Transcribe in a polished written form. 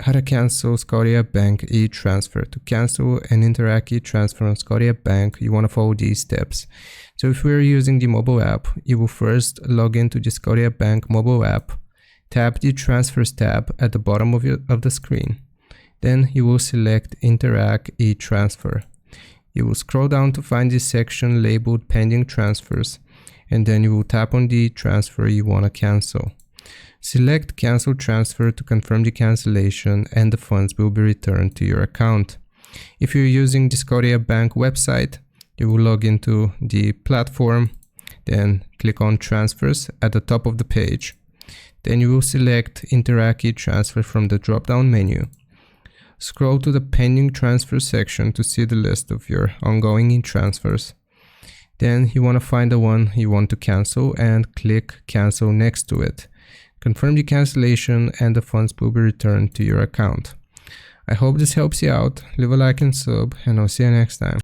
How to cancel Scotiabank E-Transfer. To cancel an Interac E-Transfer on Scotiabank, you want to follow these steps. So if we're using the mobile app, you will first log into the Scotiabank mobile app, tap the Transfers tab at the bottom of the screen. Then you will select Interac E-Transfer. You will scroll down to find the section labeled Pending Transfers, and then you will tap on the transfer you want to cancel. Select Cancel Transfer to confirm the cancellation, and the funds will be returned to your account. If you're using the Scotiabank website, you will log into the platform, then click on Transfers at the top of the page. Then you will select Interac E-Transfer from the drop-down menu. Scroll to the Pending Transfer section to see the list of your ongoing e-transfers. Then you want to find the one you want to cancel and click Cancel next to it. Confirm the cancellation and the funds will be returned to your account. I hope this helps you out. Leave a like and sub, and I'll see you next time.